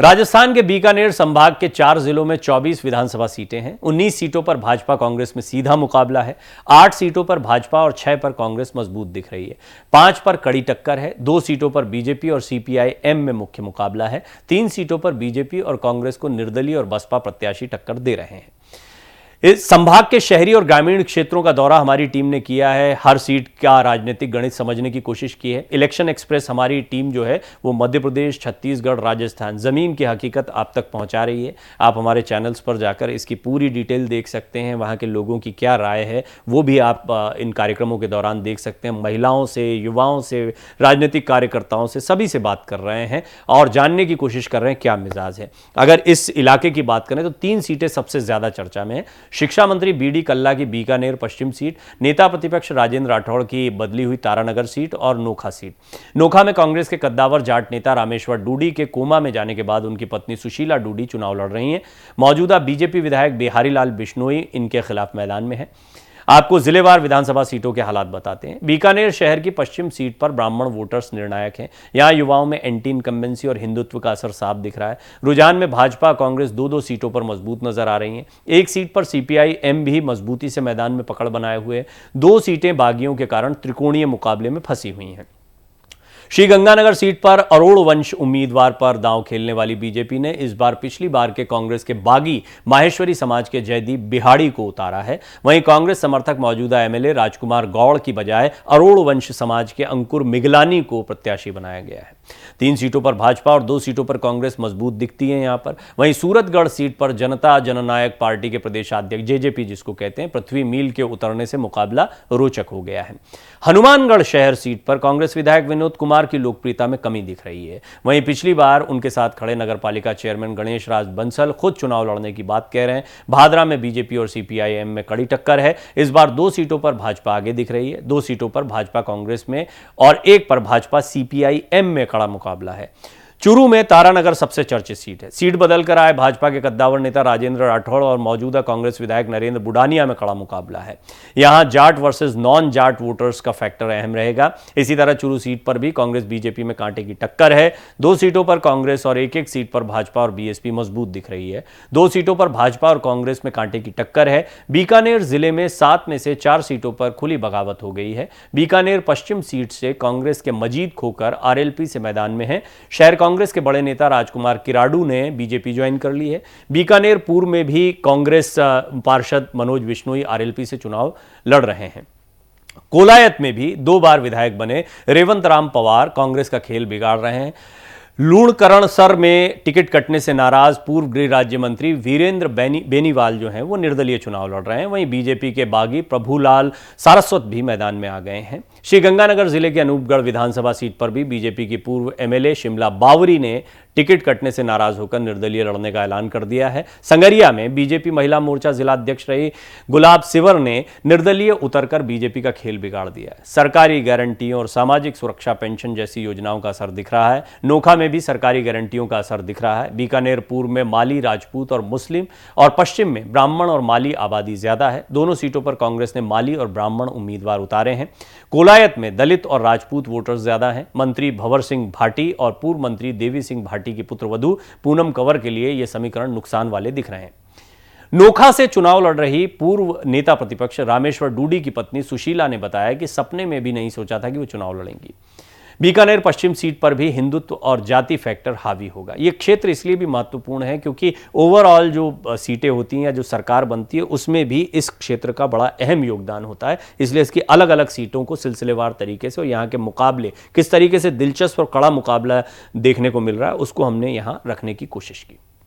राजस्थान के बीकानेर संभाग के 4 जिलों में 24 विधानसभा सीटें हैं। 19 सीटों पर भाजपा कांग्रेस में सीधा मुकाबला है। 8 सीटों पर भाजपा और 6 पर कांग्रेस मजबूत दिख रही है। 5 पर कड़ी टक्कर है। 2 सीटों पर बीजेपी और सीपीआई-एम में मुख्य मुकाबला है। 3 सीटों पर बीजेपी और कांग्रेस को निर्दलीय और बसपा प्रत्याशी टक्कर दे रहे हैं। इस संभाग के शहरी और ग्रामीण क्षेत्रों का दौरा हमारी टीम ने किया है। हर सीट का राजनीतिक गणित समझने की कोशिश की है। इलेक्शन एक्सप्रेस हमारी टीम जो है वो मध्य प्रदेश, छत्तीसगढ़, राजस्थान जमीन की हकीकत आप तक पहुंचा रही है। आप हमारे चैनल्स पर जाकर इसकी पूरी डिटेल देख सकते हैं। वहां के लोगों की क्या राय है वो भी आप इन कार्यक्रमों के दौरान देख सकते हैं। महिलाओं से, युवाओं से, राजनीतिक कार्यकर्ताओं से, सभी से बात कर रहे हैं और जानने की कोशिश कर रहे हैं क्या मिजाज है। अगर इस इलाके की बात करें तो 3 सीटें सबसे ज्यादा चर्चा में है। शिक्षा मंत्री बीडी कल्ला की बीकानेर पश्चिम सीट, नेता प्रतिपक्ष राजेंद्र राठौड़ की बदली हुई तारानगर सीट और नोखा सीट। नोखा में कांग्रेस के कद्दावर जाट नेता रामेश्वर डूडी के कोमा में जाने के बाद उनकी पत्नी सुशीला डूडी चुनाव लड़ रही हैं। मौजूदा बीजेपी विधायक बिहारी लाल बिश्नोई इनके खिलाफ मैदान में है। आपको जिलेवार विधानसभा सीटों के हालात बताते हैं। बीकानेर शहर की पश्चिम सीट पर ब्राह्मण वोटर्स निर्णायक हैं। यहां युवाओं में एंटी इनकम्बेंसी और हिंदुत्व का असर साफ दिख रहा है। रुझान में भाजपा कांग्रेस 2-2 सीटों पर मजबूत नजर आ रही हैं। एक सीट पर सीपीआई-एम भी मजबूती से मैदान में पकड़ बनाए हुए है। 2 सीटें बागियों के कारण त्रिकोणीय मुकाबले में फंसी हुई हैं। श्रीगंगानगर सीट पर अरोड़ वंश उम्मीदवार पर दांव खेलने वाली बीजेपी ने इस बार पिछली बार के कांग्रेस के बागी माहेश्वरी समाज के जयदीप बिहाड़ी को उतारा है। वहीं कांग्रेस समर्थक मौजूदा एमएलए राजकुमार गौड़ की बजाय अरोड़ वंश समाज के अंकुर मिगलानी को प्रत्याशी बनाया गया है। 3 सीटों पर भाजपा और 2 सीटों पर कांग्रेस मजबूत दिखती है। यहां पर वहीं सूरतगढ़ सीट पर जनता जननायक पार्टी के प्रदेशाध्यक्ष जेजेपी जिसको कहते हैं पृथ्वी मील के उतरने से मुकाबला रोचक हो गया है। हनुमानगढ़ शहर सीट पर कांग्रेस विधायक विनोद कुमार की लोकप्रियता में कमी दिख रही है। वहीं पिछली बार उनके साथ खड़े नगरपालिका चेयरमैन गणेश राज बंसल खुद चुनाव लड़ने की बात कह रहे हैं। भादरा में बीजेपी और सीपीआई-एम में कड़ी टक्कर है। इस बार 2 सीटों पर भाजपा आगे दिख रही है। 2 सीटों पर भाजपा कांग्रेस में और 1 पर भाजपा सीपीआई-एम में कड़ा मुकाबला है। चुरू में तारानगर सबसे चर्चित सीट है। सीट बदलकर आए भाजपा के कद्दावर नेता राजेंद्र राठौड़ और मौजूदा कांग्रेस विधायक नरेंद्र बुडानिया में कड़ा मुकाबला है। यहां Jat versus non Jat voters का फैक्टर अहम रहेगा। इसी तरह चुरू सीट पर भी कांग्रेस बीजेपी में कांटे की टक्कर है। 2 सीटों पर कांग्रेस और 1-1 सीट पर भाजपा और बीएसपी मजबूत दिख रही है। 2 सीटों पर भाजपा और कांग्रेस में कांटे की टक्कर है। बीकानेर जिले में 7 में से 4 सीटों पर खुली बगावत हो गई है। बीकानेर पश्चिम सीट से कांग्रेस के मजीद खोकर आरएलपी से मैदान में है। शहर कांग्रेस के बड़े नेता राजकुमार किराडू ने बीजेपी ज्वाइन कर ली है। बीकानेर पूर्व में भी कांग्रेस पार्षद मनोज बिश्नोई आरएलपी से चुनाव लड़ रहे हैं। कोलायत में भी 2 बार विधायक बने रेवंत राम पवार कांग्रेस का खेल बिगाड़ रहे हैं। लूणकरणसर में टिकट कटने से नाराज पूर्व गृह राज्य मंत्री वीरेंद्र बेनीवाल जो हैं वो निर्दलीय चुनाव लड़ रहे हैं। वहीं बीजेपी के बागी प्रभुलाल सारस्वत भी मैदान में आ गए हैं। श्रीगंगानगर जिले के अनूपगढ़ विधानसभा सीट पर भी बीजेपी की पूर्व एमएलए शिमला बावरी ने टिकट कटने से नाराज होकर निर्दलीय लड़ने का ऐलान कर दिया है। संगरिया में बीजेपी महिला मोर्चा जिलाध्यक्ष रही गुलाब सिवर ने निर्दलीय उतरकर बीजेपी का खेल बिगाड़ दिया है। सरकारी गारंटियों और सामाजिक सुरक्षा पेंशन जैसी योजनाओं का असर दिख रहा है। नोखा में भी सरकारी गारंटियों का असर दिख रहा है। बीकानेर पूर्व में माली, राजपूत और मुस्लिम और पश्चिम में ब्राह्मण और माली आबादी ज्यादा है। दोनों सीटों पर कांग्रेस ने माली और ब्राह्मण उम्मीदवार उतारे हैं। कोलायत में दलित और राजपूत वोटर्स ज्यादा हैं। मंत्री भंवर सिंह भाटी और पूर्व मंत्री देवी सिंह भाटी की पुत्रवधू पूनम कंवर के लिए यह समीकरण नुकसान वाले दिख रहे हैं। नोखा से चुनाव लड़ रही पूर्व नेता प्रतिपक्ष रामेश्वर डूडी की पत्नी सुशीला ने बताया कि सपने में भी नहीं सोचा था कि वो चुनाव लड़ेंगी। बीकानेर पश्चिम सीट पर भी हिंदुत्व और जाति फैक्टर हावी होगा। यह क्षेत्र इसलिए भी महत्वपूर्ण है क्योंकि ओवरऑल जो सीटें होती हैं या जो सरकार बनती है उसमें भी इस क्षेत्र का बड़ा अहम योगदान होता है। इसलिए इसकी अलग अलग सीटों को सिलसिलेवार तरीके से और यहाँ के मुकाबले किस तरीके से दिलचस्प और कड़ा मुकाबला देखने को मिल रहा है उसको हमने यहाँ रखने की कोशिश की।